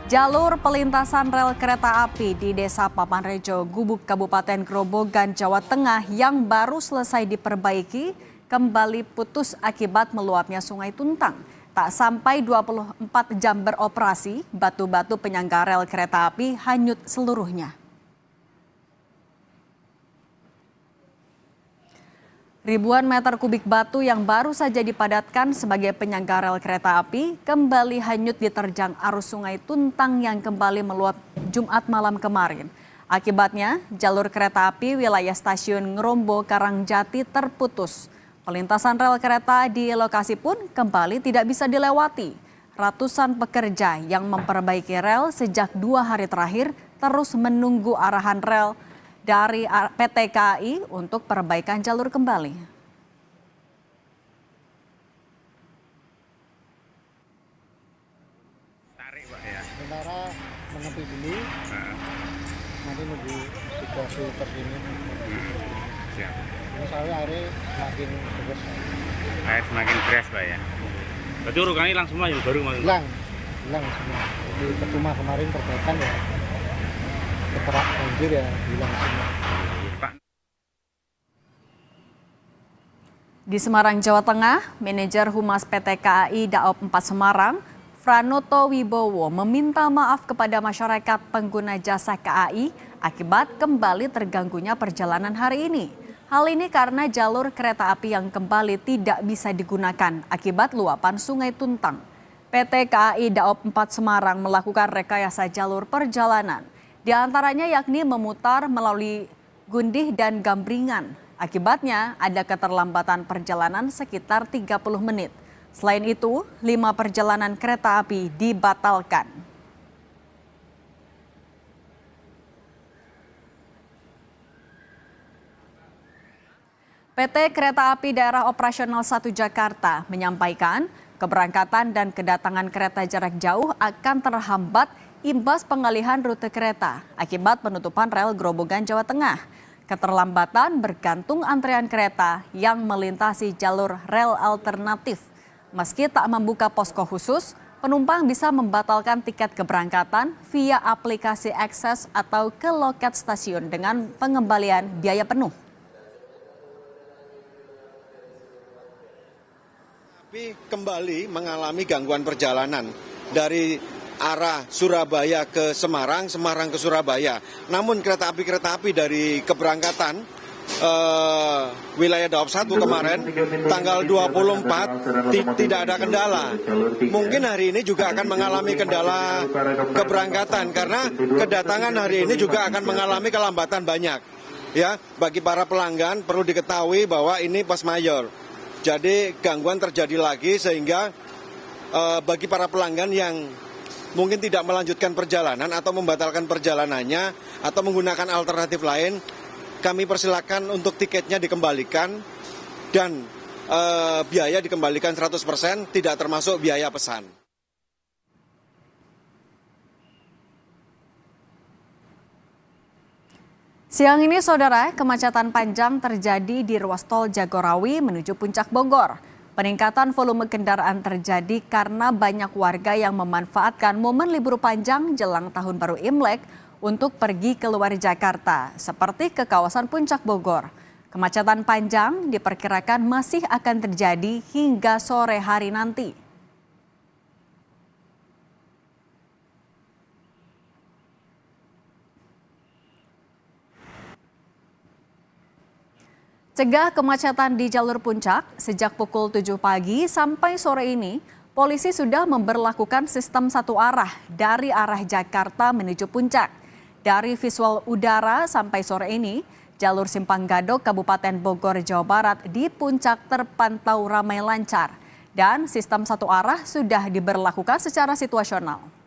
Jalur pelintasan rel kereta api di Desa Papanrejo, Gubuk, Kabupaten Grobogan, Jawa Tengah yang baru selesai diperbaiki kembali putus akibat meluapnya Sungai Tuntang. Tak sampai 24 jam beroperasi, batu-batu penyangga rel kereta api hanyut seluruhnya. Ribuan meter kubik batu yang baru saja dipadatkan sebagai penyangga rel kereta api kembali hanyut diterjang arus Sungai Tuntang yang kembali meluap Jumat malam kemarin. Akibatnya, jalur kereta api wilayah stasiun Ngrombo Karangjati terputus. Pelintasan rel kereta di lokasi pun kembali tidak bisa dilewati. Ratusan pekerja yang memperbaiki rel sejak 2 hari terakhir terus menunggu arahan rel dari PT KAI untuk perbaikan jalur kembali. Tarik Pak ya. Sementara menepi dulu, nanti nunggu situasi terkini. Siap. Misalnya air semakin deras. Air semakin deras Pak ya. Berarti urukannya hilang semua ya baru masuk. Hilang semua. Jadi percuma kemarin perbaikan ya. Keterak banjir ya hilang semua. Pak. Di Semarang, Jawa Tengah, manajer Humas PT KAI Daop 4 Semarang, Franoto Wibowo meminta maaf kepada masyarakat pengguna jasa KAI akibat kembali terganggunya perjalanan hari ini. Hal ini karena jalur kereta api yang kembali tidak bisa digunakan akibat luapan Sungai Tuntang. PT KAI Daop 4 Semarang melakukan rekayasa jalur perjalanan. Di antaranya yakni memutar melalui Gundih dan Gambringan. Akibatnya ada keterlambatan perjalanan sekitar 30 menit. Selain itu, 5 perjalanan kereta api dibatalkan. PT Kereta Api Daerah Operasional 1 Jakarta menyampaikan keberangkatan dan kedatangan kereta jarak jauh akan terhambat imbas pengalihan rute kereta akibat penutupan rel Grobogan, Jawa Tengah. Keterlambatan bergantung antrean kereta yang melintasi jalur rel alternatif. Meski tak membuka posko khusus, penumpang bisa membatalkan tiket keberangkatan via aplikasi akses atau ke loket stasiun dengan pengembalian biaya penuh. Tapi kembali mengalami gangguan perjalanan dari arah Surabaya ke Semarang, Semarang ke Surabaya. Namun kereta api dari keberangkatan wilayah Daop 1 kemarin tanggal 24 tidak ada kendala. Mungkin hari ini juga akan mengalami kendala keberangkatan karena kedatangan hari ini juga akan mengalami kelambatan banyak. Ya, bagi para pelanggan perlu diketahui bahwa ini pas mayor. Jadi gangguan terjadi lagi sehingga bagi para pelanggan yang mungkin tidak melanjutkan perjalanan atau membatalkan perjalanannya atau menggunakan alternatif lain, kami persilakan untuk tiketnya dikembalikan dan biaya dikembalikan 100%, tidak termasuk biaya pesan. Siang ini, saudara, kemacetan panjang terjadi di ruas tol Jagorawi menuju Puncak Bogor. Peningkatan volume kendaraan terjadi karena banyak warga yang memanfaatkan momen libur panjang jelang Tahun Baru Imlek untuk pergi keluar Jakarta, seperti ke kawasan Puncak Bogor. Kemacetan panjang diperkirakan masih akan terjadi hingga sore hari nanti. Cegah kemacetan di jalur puncak, sejak pukul 7 pagi sampai sore ini, polisi sudah memberlakukan sistem satu arah dari arah Jakarta menuju puncak. Dari visual udara sampai sore ini, jalur Simpang Gadok Kabupaten Bogor, Jawa Barat di puncak terpantau ramai lancar. Dan sistem satu arah sudah diberlakukan secara situasional.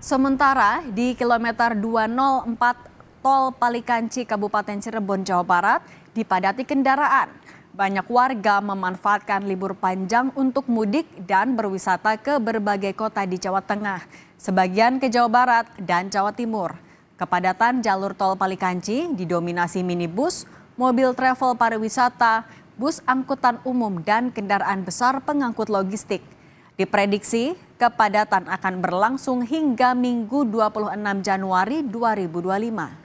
Sementara di kilometer 204 tol Palikanci, Kabupaten Cirebon, Jawa Barat dipadati kendaraan. Banyak warga memanfaatkan libur panjang untuk mudik dan berwisata ke berbagai kota di Jawa Tengah, sebagian ke Jawa Barat dan Jawa Timur. Kepadatan jalur tol Palikanci didominasi minibus, mobil travel pariwisata, bus angkutan umum, dan kendaraan besar pengangkut logistik. Diprediksi kepadatan akan berlangsung hingga Minggu 26 Januari 2025.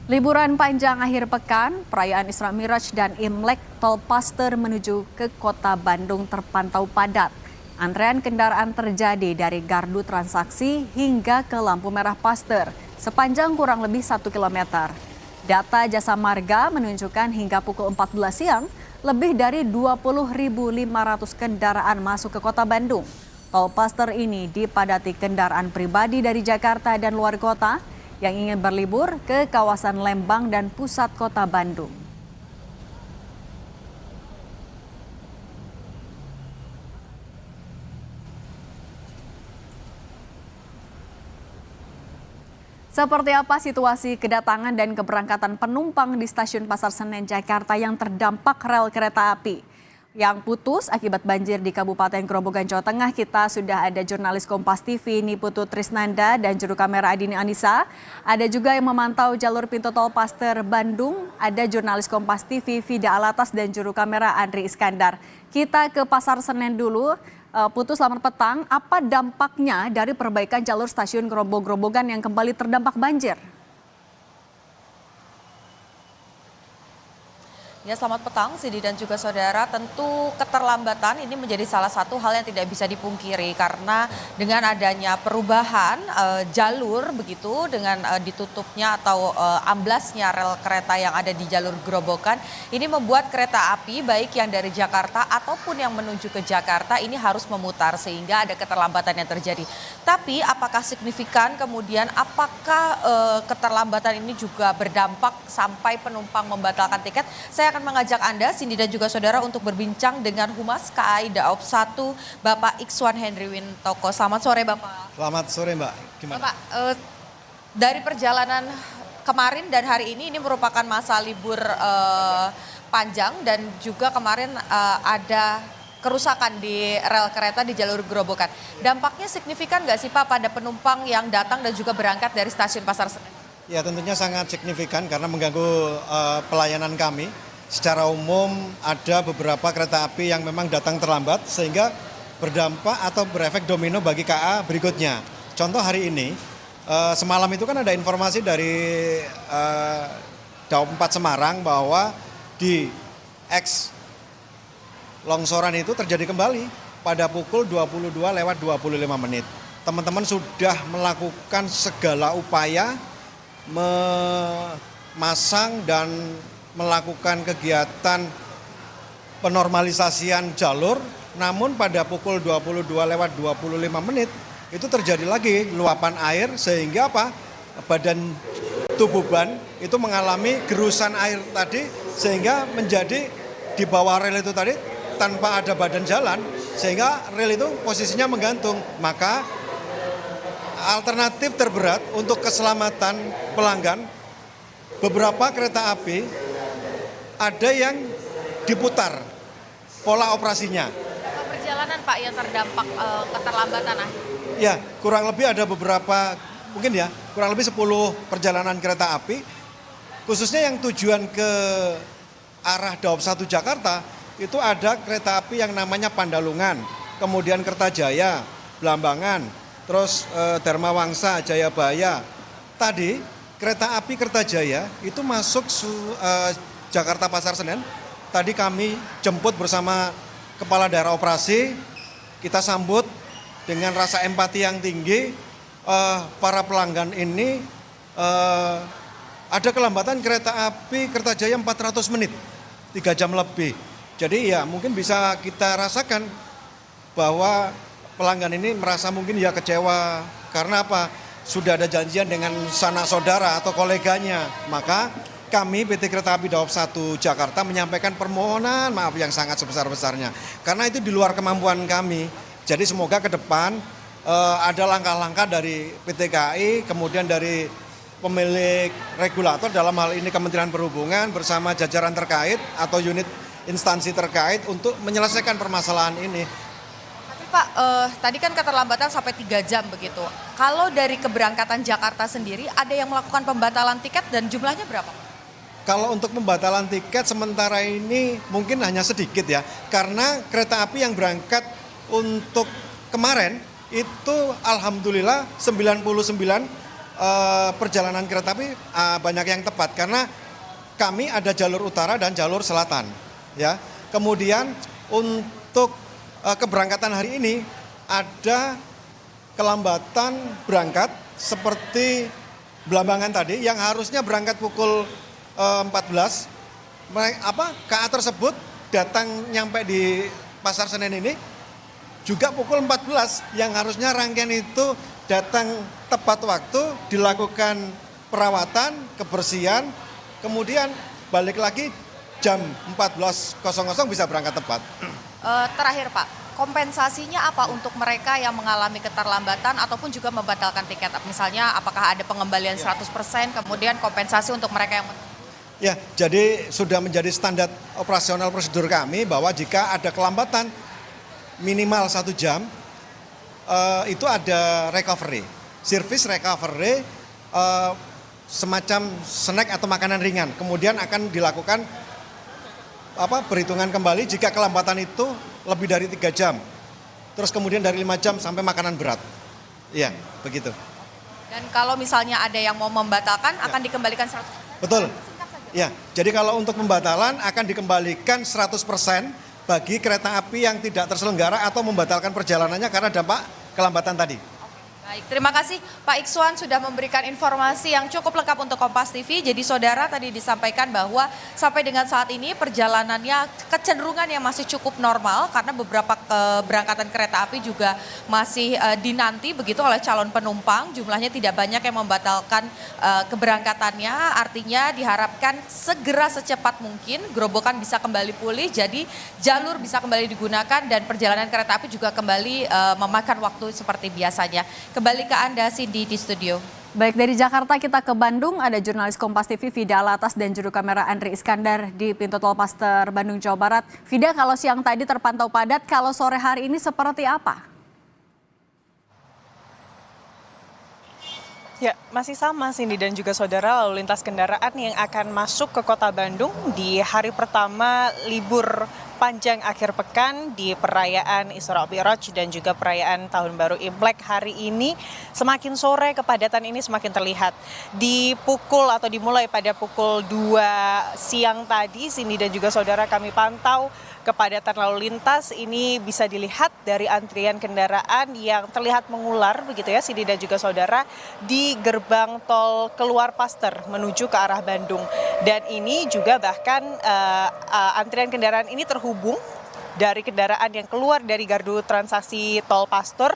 Liburan panjang akhir pekan, perayaan Isra Miraj dan Imlek, tol Paster menuju ke kota Bandung terpantau padat. Antrean kendaraan terjadi dari gardu transaksi hingga ke lampu merah Paster sepanjang kurang lebih 1 km. Data Jasa Marga menunjukkan hingga pukul 14 siang, lebih dari 20.500 kendaraan masuk ke kota Bandung. Tol Paster ini dipadati kendaraan pribadi dari Jakarta dan luar kota yang ingin berlibur ke kawasan Lembang dan pusat kota Bandung. Seperti apa situasi kedatangan dan keberangkatan penumpang di Stasiun Pasar Senen, Jakarta yang terdampak rel kereta api yang putus akibat banjir di Kabupaten Grobogan, Jawa Tengah? Kita sudah ada jurnalis Kompas TV Niputu Trisnanda dan juru kamera Adini Anissa. Ada juga yang memantau jalur pintu tol Paster Bandung, ada jurnalis Kompas TV Vida Alatas dan juru kamera Andri Iskandar. Kita ke Pasar Senen dulu. Putu, selamat petang. Apa dampaknya dari perbaikan jalur stasiun Grobogan yang kembali terdampak banjir? Ya, selamat petang Sidi dan juga saudara. Tentu keterlambatan ini menjadi salah satu hal yang tidak bisa dipungkiri karena dengan adanya perubahan jalur begitu dengan ditutupnya atau amblasnya rel kereta yang ada di jalur Grobogan ini membuat kereta api baik yang dari Jakarta ataupun yang menuju ke Jakarta ini harus memutar sehingga ada keterlambatan yang terjadi. Tapi apakah signifikan kemudian apakah keterlambatan ini juga berdampak sampai penumpang membatalkan tiket? Saya akan mengajak Anda, Cindy dan juga saudara untuk berbincang dengan Humas KAI Daop 1, Bapak Ikswan Henry Wintoko. Selamat sore Bapak. Selamat sore Mbak, gimana? Bapak, dari perjalanan kemarin dan hari ini merupakan masa libur panjang dan juga kemarin ada kerusakan di rel kereta di jalur Grobogan. Dampaknya signifikan nggak sih Pak pada penumpang yang datang dan juga berangkat dari stasiun Pasar Senen? Ya tentunya sangat signifikan karena mengganggu pelayanan kami. Secara umum ada beberapa kereta api yang memang datang terlambat sehingga berdampak atau berefek domino bagi KA berikutnya. Contoh hari ini, semalam itu kan ada informasi dari Daop 4 Semarang bahwa di X longsoran itu terjadi kembali pada pukul 22:25. Teman-teman sudah melakukan segala upaya memasang dan melakukan kegiatan penormalisasian jalur, namun pada pukul 22:25 itu terjadi lagi luapan air sehingga apa? Badan tubuh ban itu mengalami gerusan air tadi sehingga menjadi di bawah rel itu tadi tanpa ada badan jalan sehingga rel itu posisinya menggantung. Maka alternatif terberat untuk keselamatan pelanggan, beberapa kereta api ada yang diputar pola operasinya. Berapa perjalanan Pak yang terdampak keterlambatan akhir? Ya, kurang lebih ada beberapa, mungkin ya, kurang lebih 10 perjalanan kereta api, khususnya yang tujuan ke arah Daop 1 Jakarta, itu ada kereta api yang namanya Pandalungan, kemudian Kertajaya, Blambangan, terus Dharma Wangsa, Jayabaya. Tadi kereta api Kertajaya itu masuk Jakarta Pasar Senen. Tadi kami jemput bersama Kepala Daerah Operasi. Kita sambut dengan rasa empati yang tinggi. Para pelanggan ini ada kelambatan kereta api Kertajaya 400 menit, 3 jam lebih. Jadi ya mungkin bisa kita rasakan bahwa pelanggan ini merasa mungkin ya kecewa. Karena apa? sudah ada janjian dengan sanak saudara atau koleganya, maka kami PT Kereta Api Daop 1 Jakarta menyampaikan permohonan maaf yang sangat sebesar-besarnya. Karena itu di luar kemampuan kami. Jadi semoga ke depan ada langkah-langkah dari PT KAI, kemudian dari pemilik regulator dalam hal ini Kementerian Perhubungan bersama jajaran terkait atau unit instansi terkait untuk menyelesaikan permasalahan ini. Tapi Pak, tadi kan keterlambatan sampai 3 jam begitu. Kalau dari keberangkatan Jakarta sendiri, ada yang melakukan pembatalan tiket dan jumlahnya berapa? Kalau untuk pembatalan tiket sementara ini mungkin hanya sedikit ya. Karena kereta api yang berangkat untuk kemarin itu alhamdulillah 99 perjalanan kereta api banyak yang tepat. Karena kami ada jalur utara dan jalur selatan. Ya. Kemudian untuk keberangkatan hari ini ada kelambatan berangkat seperti Belambangan tadi yang harusnya berangkat pukul 14, KA tersebut datang nyampe di Pasar Senen ini juga pukul 14 yang harusnya rangkaian itu datang tepat waktu, dilakukan perawatan, kebersihan, kemudian balik lagi jam 14.00 bisa berangkat tepat. Terakhir Pak, kompensasinya apa untuk mereka yang mengalami keterlambatan ataupun juga membatalkan tiket? Misalnya apakah ada pengembalian 100%, kemudian kompensasi untuk mereka yang... Ya, jadi sudah menjadi standar operasional prosedur kami bahwa jika ada kelambatan minimal 1 jam, itu ada recovery. Service recovery semacam snack atau makanan ringan. Kemudian akan dilakukan perhitungan kembali jika kelambatan itu lebih dari 3 jam. Terus kemudian dari 5 jam sampai makanan berat. Iya, begitu. Dan kalau misalnya ada yang mau membatalkan, akan dikembalikan 100%? Betul. Ya, jadi kalau untuk pembatalan akan dikembalikan 100% bagi kereta api yang tidak terselenggara atau membatalkan perjalanannya karena dampak kelambatan tadi. Baik, terima kasih Pak Ikswan sudah memberikan informasi yang cukup lengkap untuk Kompas TV. Jadi saudara tadi disampaikan bahwa sampai dengan saat ini perjalanannya kecenderungan yang masih cukup normal karena beberapa keberangkatan kereta api juga masih dinanti begitu oleh calon penumpang. Jumlahnya tidak banyak yang membatalkan keberangkatannya. Artinya diharapkan segera secepat mungkin gerobokan bisa kembali pulih. Jadi jalur bisa kembali digunakan dan perjalanan kereta api juga kembali memakan waktu seperti biasanya. Kembali ke Anda, Cindy, di studio. Baik, dari Jakarta kita ke Bandung, ada jurnalis Kompas TV Vida Alatas dan juru kamera Andri Iskandar di pintu tol Paster, Bandung, Jawa Barat. Vida, kalau siang tadi terpantau padat, kalau sore hari ini seperti apa? Ya, masih sama Cindy dan juga saudara, lalu lintas kendaraan yang akan masuk ke kota Bandung di hari pertama libur panjang akhir pekan di perayaan Isra Mi'raj dan juga perayaan Tahun Baru Imlek hari ini. Semakin sore kepadatan ini semakin terlihat. Dimulai pada pukul 2 siang tadi, Cindy dan juga saudara kami pantau kepadatan lalu lintas ini bisa dilihat dari antrian kendaraan yang terlihat mengular begitu ya Cindy dan juga saudara di gerbang tol keluar Paster menuju ke arah Bandung. Dan ini juga bahkan antrian kendaraan ini terhubung dari kendaraan yang keluar dari gardu transaksi tol Paster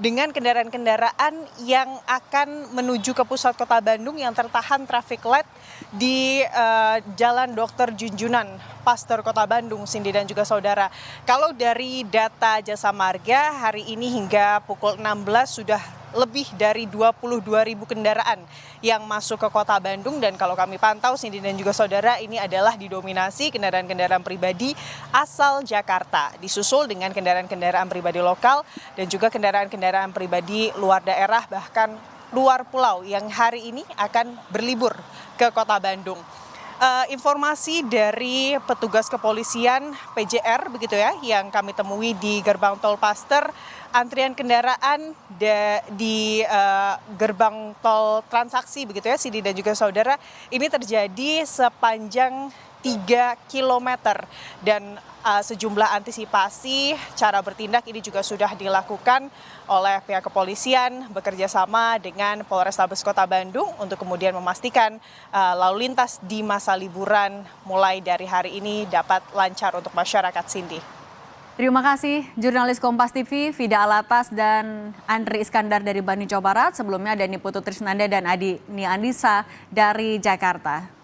dengan kendaraan-kendaraan yang akan menuju ke pusat kota Bandung yang tertahan traffic light di Jalan Dr. Junjunan, Paster Kota Bandung, Cindy dan juga saudara. Kalau dari data Jasa Marga hari ini hingga pukul 16 sudah lebih dari 22.000 kendaraan yang masuk ke kota Bandung dan kalau kami pantau Cindy dan juga saudara ini adalah didominasi kendaraan-kendaraan pribadi asal Jakarta disusul dengan kendaraan-kendaraan pribadi lokal dan juga kendaraan-kendaraan pribadi luar daerah bahkan luar pulau yang hari ini akan berlibur ke kota Bandung. Informasi dari petugas kepolisian PJR begitu ya yang kami temui di gerbang tol Paster, antrian kendaraan di gerbang tol transaksi begitu ya Cindy dan juga saudara ini terjadi sepanjang 3 km dan sejumlah antisipasi cara bertindak ini juga sudah dilakukan oleh pihak kepolisian bekerja sama dengan Polrestabes Kota Bandung untuk kemudian memastikan lalu lintas di masa liburan mulai dari hari ini dapat lancar untuk masyarakat Cindy. Terima kasih jurnalis Kompas TV, Vida Alatas dan Andri Iskandar dari Bandung, Jawa Barat. Sebelumnya ada Niputu Trisnanda dan Adi Niandisa dari Jakarta.